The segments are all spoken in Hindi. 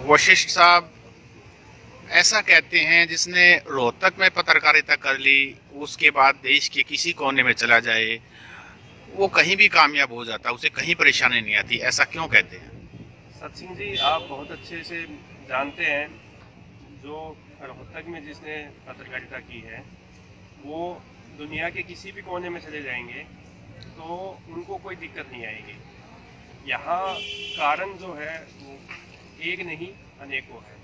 वशिष्ठ साहब ऐसा कहते हैं, जिसने रोहतक में पत्रकारिता कर ली उसके बाद देश के किसी कोने में चला जाए वो कहीं भी कामयाब हो जाता, उसे कहीं परेशानी नहीं आती। ऐसा क्यों कहते हैं? सचिन जी, आप बहुत अच्छे से जानते हैं, जो रोहतक में जिसने पत्रकारिता की है वो दुनिया के किसी भी कोने में चले जाएंगे तो उनको कोई दिक्कत नहीं आएगी। यहाँ कारण जो है वो एक नहीं अनेकों है।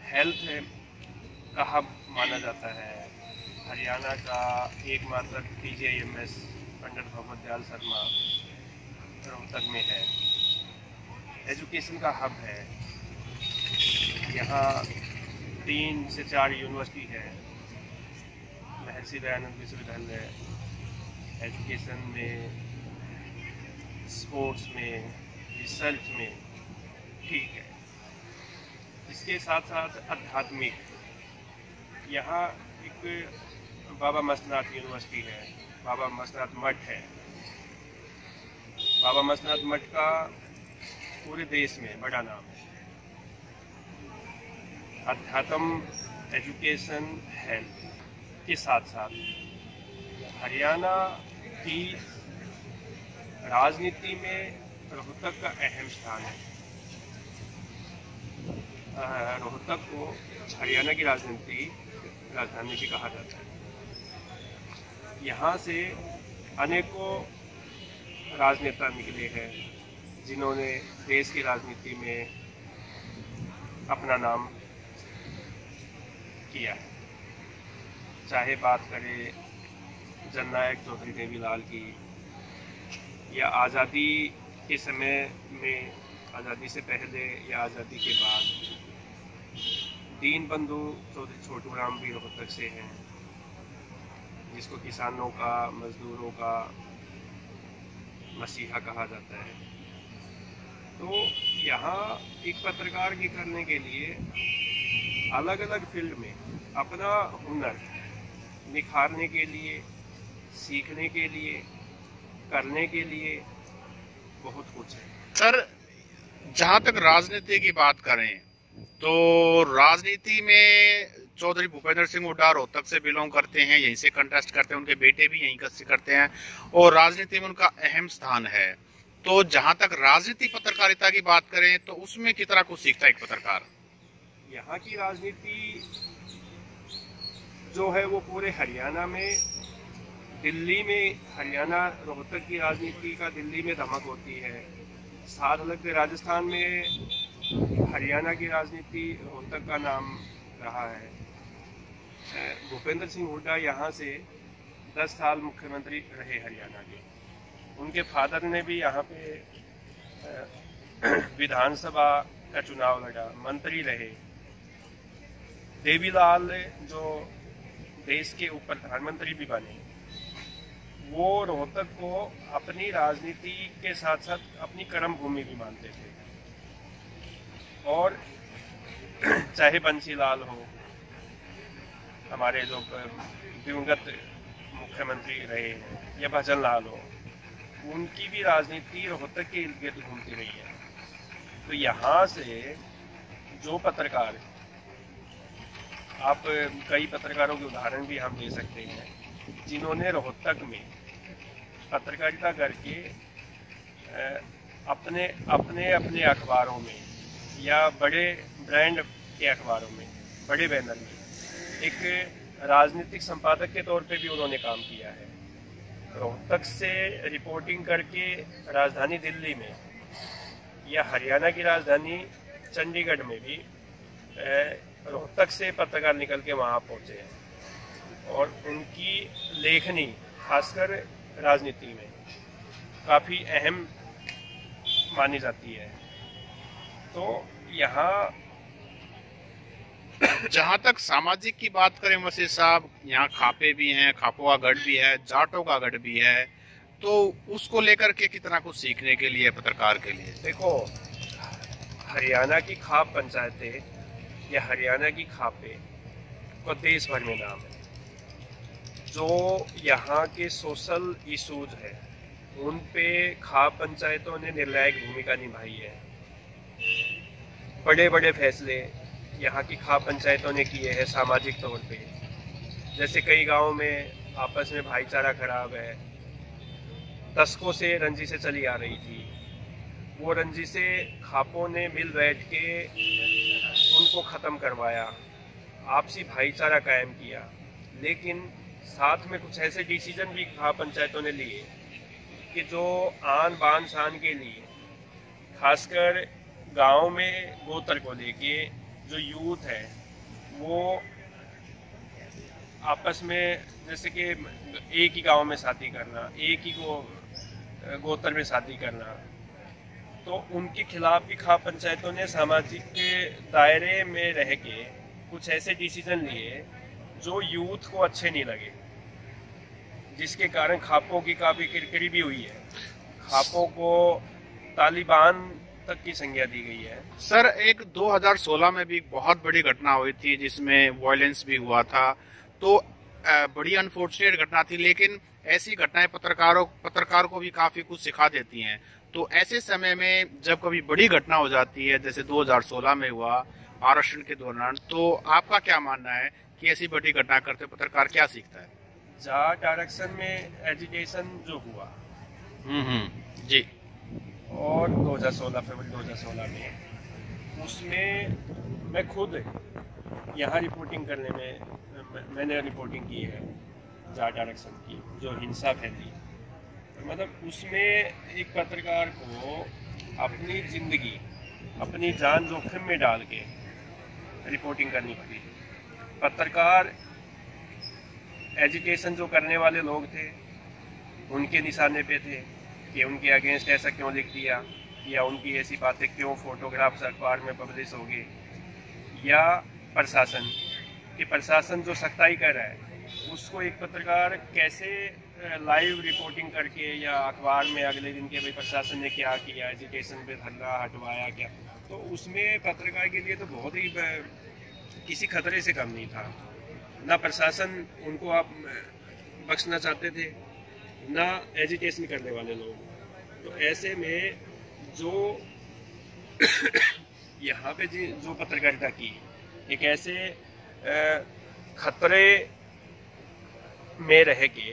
हेल्थ का हब माना जाता है। हरियाणा का एकमात्र PGIMS पंडित भगवत दयाल शर्मा रोहतक में है। एजुकेशन का हब है। यहाँ 3 से 4 यूनिवर्सिटी है। महर्षि दयानंद विश्वविद्यालय एजुकेशन में, स्पोर्ट्स में, रिसर्च में ठीक है। इसके साथ साथ आध्यात्मिक, यहाँ एक बाबा मस्तनाथ यूनिवर्सिटी है, बाबा मस्तनाथ मठ है। बाबा मस्तनाथ मठ का पूरे देश में बड़ा नाम है। अध्यात्म, एजुकेशन, हेल्थ के साथ साथ हरियाणा की राजनीति में रोहतक का अहम स्थान है। रोहतक को हरियाणा की राजधानी भी कहा जाता है। यहाँ से अनेकों राजनेता निकले हैं जिन्होंने देश की राजनीति में अपना नाम किया है। चाहे बात करें जननायक चौधरी देवीलाल की, या आज़ादी के समय में, आज़ादी से पहले या आज़ादी के बाद दीनबंधु चौधरी छोटू राम भी रोहतक से हैं, जिसको किसानों का, मजदूरों का मसीहा कहा जाता है। तो यहाँ एक पत्रकार की करने के लिए अलग अलग फील्ड में अपना हुनर निखारने के लिए, सीखने के लिए, करने के लिए बहुत कुछ है। सर, जहाँ तक राजनीति की बात करें तो राजनीति में चौधरी भूपेंद्र सिंह हुड्डा रोहतक से बिलोंग करते हैं, यहीं से कंटेस्ट करते हैं, उनके बेटे भी यहीं से करते हैं और राजनीति में उनका अहम स्थान है। तो जहाँ तक राजनीतिक पत्रकारिता की बात करें तो उसमें कितना कुछ सीखता है एक पत्रकार। यहाँ की राजनीति जो है वो पूरे हरियाणा में, दिल्ली में, हरियाणा रोहतक की राजनीति का दिल्ली में धमक होती है। साथ लगते राजस्थान में हरियाणा की राजनीति रोहतक का नाम रहा है। भूपेंद्र सिंह हुड्डा यहाँ से 10 साल मुख्यमंत्री रहे हरियाणा के। उनके फादर ने भी यहाँ पे विधानसभा का चुनाव लड़ा, मंत्री रहे। देवीलाल जो देश के उप प्रधानमंत्री भी बने, वो रोहतक को अपनी राजनीति के साथ साथ अपनी कर्म भूमि भी मानते थे। और चाहे बंसीलाल हो, हमारे जो दिवंगत मुख्यमंत्री रहे हैं, या भजन लाल हो, उनकी भी राजनीति रोहतक के इर्द गिर्द घूमती रही है। तो यहाँ से जो पत्रकार, आप कई पत्रकारों के उदाहरण भी हम दे सकते हैं जिन्होंने रोहतक में पत्रकारिता करके अपने अपने अपने अखबारों में या बड़े ब्रांड के अखबारों में, बड़े बैनर में एक राजनीतिक संपादक के तौर पे भी उन्होंने काम किया है। रोहतक से रिपोर्टिंग करके राजधानी दिल्ली में या हरियाणा की राजधानी चंडीगढ़ में भी रोहतक से पत्रकार निकल के वहाँ पहुँचे हैं और उनकी लेखनी खासकर राजनीति में काफ़ी अहम मानी जाती है। तो यहाँ जहाँ तक सामाजिक की बात करें वसीम साहब, यहाँ खापे भी हैं, खापों का गढ़ भी है, जाटों का गढ़ भी है, तो उसको लेकर के कितना कुछ सीखने के लिए पत्रकार के लिए। देखो, हरियाणा की खाप पंचायतें या हरियाणा की खापे को देश भर में नाम है। जो यहाँ के सोशल इशूज है उन पे खाप पंचायतों ने निर्णायक भूमिका निभाई है। बड़े बड़े फैसले यहाँ की खाप पंचायतों ने किए हैं सामाजिक तौर पे। जैसे कई गांवों में आपस में भाईचारा खराब है, दशकों से रंजिशें चली आ रही थी, वो रंजिशें खापों ने मिल बैठ के उनको ख़त्म करवाया, आपसी भाईचारा कायम किया। लेकिन साथ में कुछ ऐसे डिसीजन भी खाप पंचायतों ने लिए कि जो आन बान शान के लिए, खासकर गांव में गोत्र को लेके जो यूथ है वो आपस में, जैसे कि एक ही गांव में शादी करना, एक ही गोत्र में शादी करना, तो उनके खिलाफ भी खाप पंचायतों ने सामाजिक दायरे में रह के कुछ ऐसे डिसीजन लिए जो यूथ को अच्छे नहीं लगे, जिसके कारण खापों की काफ़ी किरकिरी भी हुई है। खापों को तालिबान तक की संज्ञा दी गई है। सर, एक 2016 में भी बहुत बड़ी घटना हुई थी जिसमें वायलेंस भी हुआ था, तो बड़ी अनफॉर्चुनेट घटना थी, लेकिन ऐसी घटनाएं पत्रकारों को भी काफी कुछ सिखा देती हैं। तो ऐसे समय में जब कभी बड़ी घटना हो जाती है, जैसे 2016 में हुआ आरक्षण के दौरान, तो आपका क्या मानना है कि ऐसी बड़ी घटना करते पत्रकार क्या सीखता है? जाट आरक्षण में एजिटेशन जो हुआ जी, और 2016 फरवरी 2016 में, उसमें मैं खुद यहाँ रिपोर्टिंग करने में मैंने रिपोर्टिंग की है जाट आरक्षण की, जो हिंसा फैली। मतलब उसमें एक पत्रकार को अपनी ज़िंदगी, अपनी जान जोखिम में डाल के रिपोर्टिंग करनी पड़ी। पत्रकार एजिटेशन जो करने वाले लोग थे उनके निशाने पे थे कि उनके अगेंस्ट ऐसा क्यों लिख दिया, या उनकी ऐसी बातें क्यों फोटोग्राफ्स अखबार में पब्लिश हो गई, या प्रशासन जो सख्ताई कर रहा है उसको एक पत्रकार कैसे लाइव रिपोर्टिंग करके या अखबार में अगले दिन के भाई प्रशासन ने क्या किया, एजुकेशन पे धरना हटवाया क्या, तो उसमें पत्रकार के लिए तो बहुत ही किसी खतरे से कम नहीं था। ना प्रशासन उनको आप बख्शना चाहते थे, ना एजुकेशन करने वाले लोग। तो ऐसे में जो यहाँ पे जो पत्रकारिता की, एक ऐसे खतरे में रह के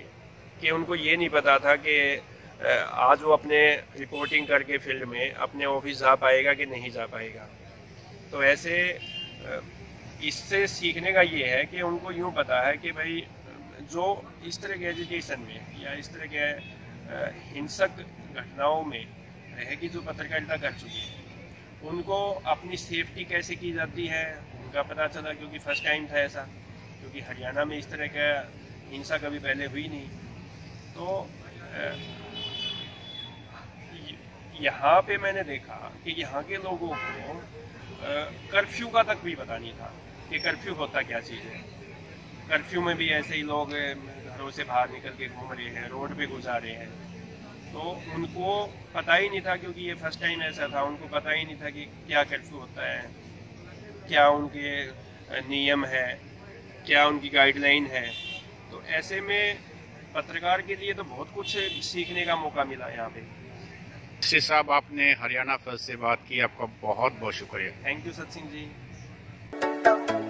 कि उनको ये नहीं पता था कि आज वो अपने रिपोर्टिंग करके फील्ड में अपने ऑफिस जा पाएगा कि नहीं जा पाएगा। तो ऐसे इससे सीखने का ये है कि उनको यूँ पता है कि भाई जो इस तरह के एजुकेशन में या इस तरह के हिंसक घटनाओं में रह के जो पत्रकारिता कर चुके हैं, उनको अपनी सेफ्टी कैसे की जाती है उनका पता चला, क्योंकि फर्स्ट टाइम था ऐसा, क्योंकि हरियाणा में इस तरह का हिंसा कभी पहले हुई नहीं। तो यहाँ पे मैंने देखा कि यहाँ के लोगों को कर्फ्यू का तक भी पता नहीं था कि कर्फ्यू होता क्या चीज़ है। कर्फ्यू में भी ऐसे ही लोग घरों से बाहर निकल के घूम रहे हैं, रोड पे गुजार रहे हैं, तो उनको पता ही नहीं था, क्योंकि ये फर्स्ट टाइम ऐसा था, उनको पता ही नहीं था कि क्या कर्फ्यू होता है, क्या उनके नियम है, क्या उनकी गाइडलाइन है। तो ऐसे में पत्रकार के लिए तो बहुत कुछ सीखने का मौका मिला यहाँ पे। साहब, आपने हरियाणा फर्स्ट से बात की, आपका बहुत बहुत शुक्रिया। थैंक यू सत सिंह जी।